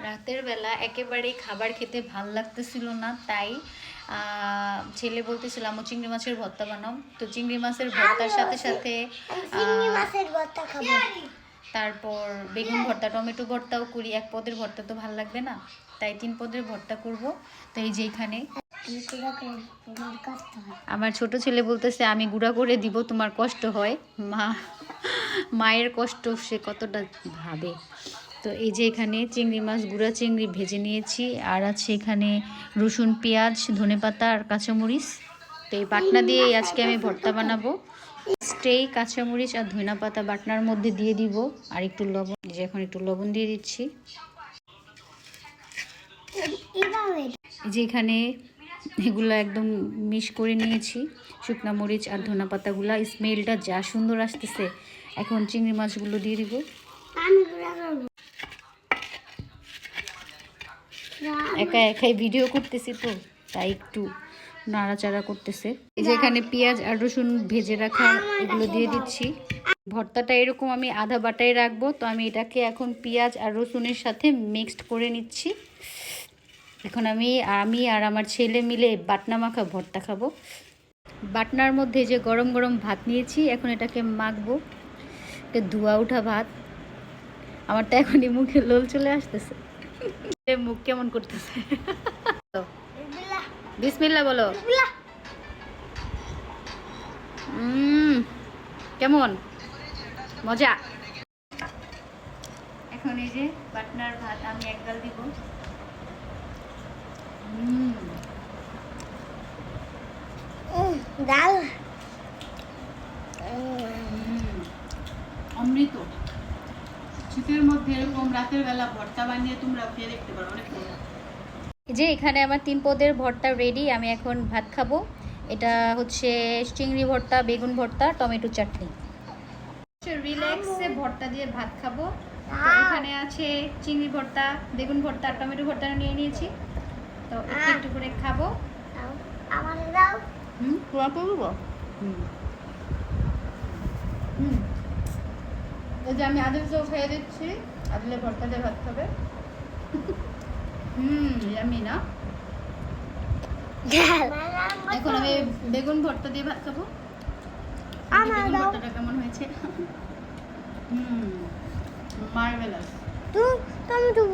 রাতের বেলা একেবারেই খাবার খেতে ভাল লাগতেছিল না, তাই ছেলে বলতেছিল আম্মু চিংড়ি মাছের ভর্তা বানাও। তো চিংড়ি মাছের ভর্তার সাথে সাথে তারপর বেগুন ভর্তা, টমেটো ভর্তাও করি। এক পদের ভর্তা তো ভাল লাগবে না, তাই 3 পদের ভর্তা করব। তো এই যে এখানে আমার ছোট ছেলে বলতেছে আমি গুঁড়া করে দিব, তোমার কষ্ট হয়। মায়ের কষ্ট সে কতটা ভাবে। তো এই যে এখানে চিংড়ি মাছ, গুঁড়া চিংড়ি ভেজে নিয়েছি, আর আছে এখানে রসুন, পেঁয়াজ, ধনেপাতা আর কাঁচামরিচ। তো এই বাটনা দিয়ে আজকে আমি ভর্তা বানাবো। স্টেই কাঁচামরিচ আর ধনেপাতা বাটনার মধ্যে দিয়ে দিব, আর একটু লবণ, যে এখন একটু লবণ দিয়ে দিচ্ছি। যে এখানে এগুলো একদম মিক্স করে নিয়েছি, শুকনা মরিচ আর ধনেপাতাগুলা। স্মেলটা যা সুন্দর আসতেছে। এখন চিংড়ি মাছগুলো দিয়ে দিব। একা একাই ভিডিও করতেছি তো তাই একটু নাড়াচাড়া করতেছে। এই যে এখানে পেঁয়াজ আর রসুন ভেজে রাখা এগুলো দিয়ে দিচ্ছি। ভর্তাটা এরকম আমি আধা বাটায় রাখবো, তো আমি এটাকে এখন পেঁয়াজ আর রসুনের সাথে মিক্সড করে নিচ্ছি। এখন আমি আর আমার ছেলে মিলে বাটনা মাখা ভর্তা খাবো। বাটনার মধ্যে যে গরম গরম ভাত নিয়েছি, এখন এটাকে মাখবো। এটা ধোয়া ওঠা ভাত। আমার তো এখনই মুখে লোল চলে আসতেছে, মুখ কেমন করতেছে। বিসমিল্লাহ বলো। কেমন মজা। এখন এই যে বাটনার ভাত আমি এক গাল দিব। ডাল অমৃত। শীতের মধ্যে এরকম রাতের বেলা ভর্তা বানিয়ে তোমরা খেয়ে দেখতে পারো, অনেক মজা। যে এখানে আমার 3 পদের ভর্তা রেডি। আমি এখন ভাত খাবো। এটা হচ্ছে চিংড়ি ভর্তা, বেগুন ভর্তা, টমেটো চাটনি। রিল্যাক্সে ভর্তা দিয়ে ভাত খাবো। তো এখানে আছে চিংড়ি ভর্তা, বেগুন ভর্তা, টমেটো ভর্তা নিয়ে নিয়েছি। তো একটু একটু করে খাবো। আমার দাও। পুরো করবো। এই যে আমি আদিল চৌ খেয়ে দিচ্ছি, আদিলের ভর্তা দিয়ে ভাত খাবে। আমি না, এখন আমি বেগুন ভর্তা দিয়ে ভাত খাবো। বেগুন ভর্তাটা কেমন হয়েছে? মার্ভেলাস। তুমি